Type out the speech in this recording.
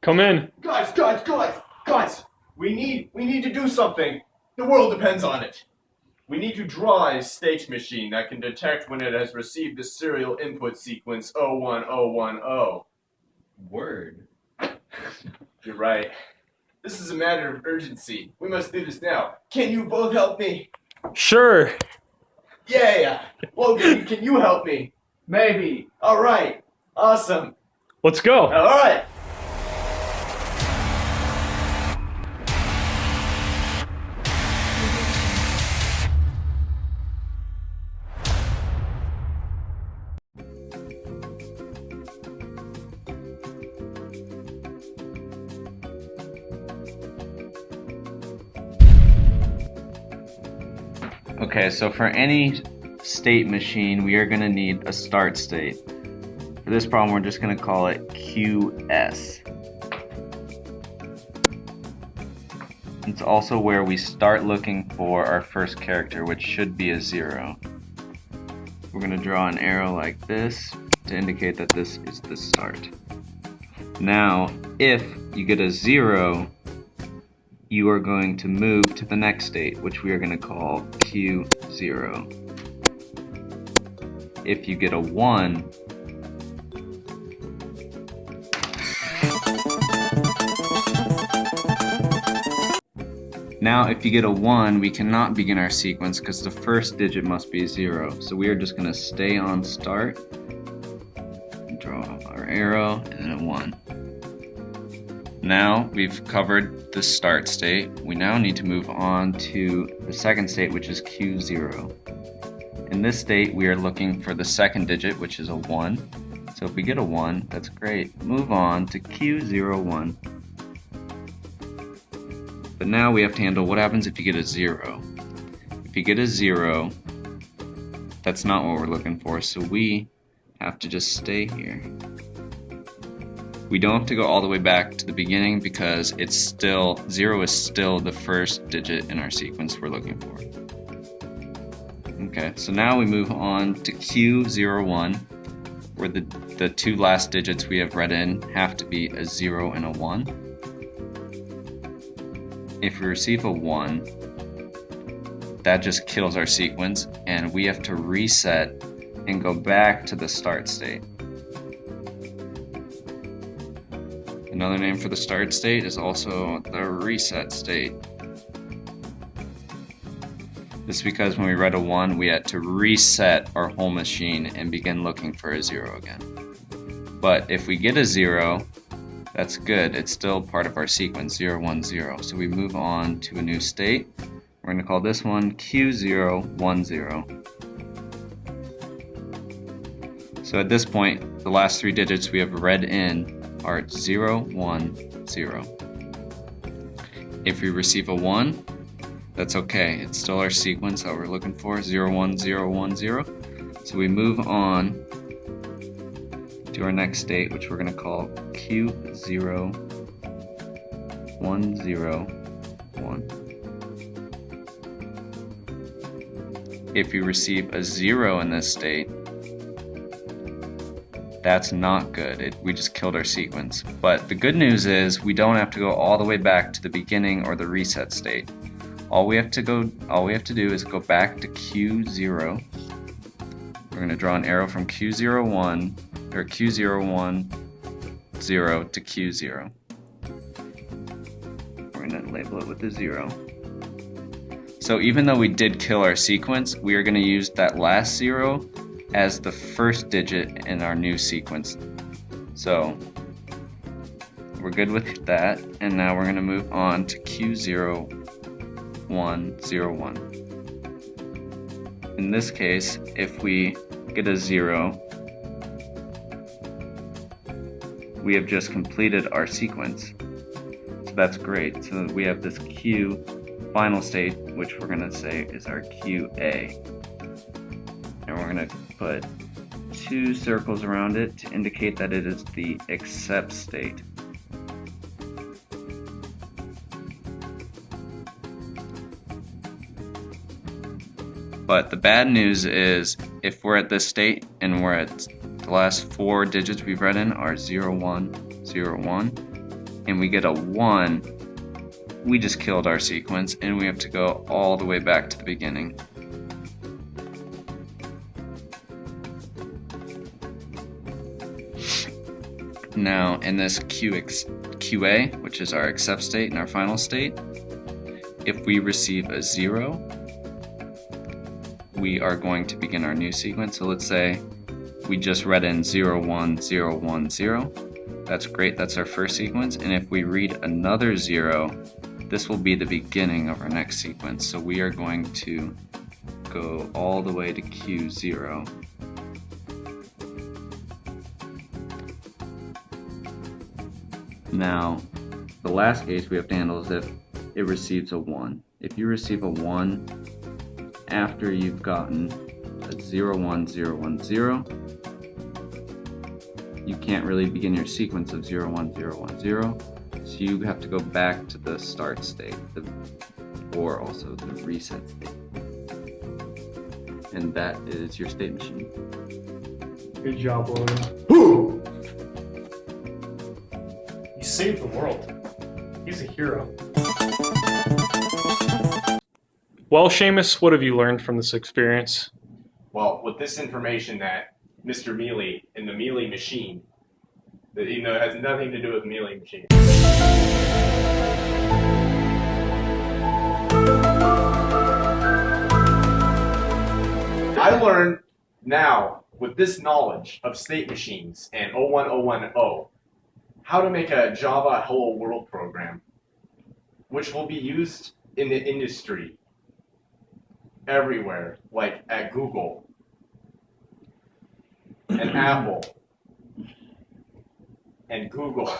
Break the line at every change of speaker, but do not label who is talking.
Come in.
Guys! We need to do something. The world depends on it. We need to draw a state machine that can detect when it has received the serial input sequence 01010.
Word.
You're right. This is a matter of urgency. We must do this now. Can you both help me?
Sure.
Yeah. Logan, can you help me?
Maybe.
All right. Awesome.
Let's go.
All right.
Okay, so for any state machine, we are going to need a start state. For this problem, we're just going to call it QS. It's also where we start looking for our first character, which should be a 0. We're going to draw an arrow like this to indicate that this is the start. Now, if you get a 0, you are going to move to the next state, which we are going to call Q0. If you get a 1, now if you get a 1, we cannot begin our sequence because the first digit must be 0. So we are just going to stay on start, draw our arrow, and then a 1. Now we've covered the start state. We now need to move on to the second state, which is Q0. In this state, we are looking for the second digit, which is a 1. So if we get a 1, that's great. Move on to Q01. But now we have to handle what happens if you get a 0. If you get a 0, that's not what we're looking for, so we have to just stay here. We don't have to go all the way back to the beginning because it's still 0 is still the first digit in our sequence we're looking for. Okay, so now we move on to Q01, where the two last digits we have read in have to be a 0 and a 1. If we receive a 1, that just kills our sequence, and we have to reset and go back to the start state. Another name for the start state is also the reset state. This is because when we read a 1, we had to reset our whole machine and begin looking for a 0 again. But if we get a 0, that's good. It's still part of our sequence, 0, 1, 0. So we move on to a new state. We're going to call this one Q010. So at this point, the last 3 digits we have read in are 0, 1, 0. If we receive a 1, that's okay. It's still our sequence that we're looking for, 0, 1, 0, 1, 0. So we move on to our next state, which we're going to call Q0, 1, 0, 1. If we receive a 0 in this state, that's not good. We just killed our sequence. But the good news is we don't have to go all the way back to the beginning or the reset state. All we have to do is go back to Q0. We're going to draw an arrow from Q01 or Q010 to Q0. We're going to label it with a 0. So even though we did kill our sequence, we are going to use that last 0 as the first digit in our new sequence. So we're good with that, and now we're going to move on to Q0101. In this case, if we get a 0, we have just completed our sequence. So that's great. So we have this Q final state, which we're going to say is our QA. And we're going to put 2 circles around it to indicate that it is the except state. But the bad news is if we're at this state and we're at the last 4 digits we've read in are 0, 1, 0, 1, and we get a 1, we just killed our sequence and we have to go all the way back to the beginning. Now in this QA, which is our accept state and our final state, if we receive a 0, we are going to begin our new sequence. So let's say we just read in 0, 1, 0, 1, 0. That's great, that's our first sequence. And if we read another 0, this will be the beginning of our next sequence. So we are going to go all the way to Q0. Now, the last case we have to handle is if it receives a 1. If you receive a 1 after you've gotten a 0, 1, 0, 1, 0, you can't really begin your sequence of 0, 1, 0, 1, 0, so you have to go back to the start state, or also the reset state. And that is your state machine.
Good job, William.
Whew!
He saved the world. He's a hero. Well, Seamus, what have you learned from this experience?
Well, with this information that Mr. Mealy and the Mealy machine, that it has nothing to do with Mealy machine. I learned now, with this knowledge of state machines and 01010, how to make a Java Hello World program, which will be used in the industry everywhere, like at Google and Apple and Google.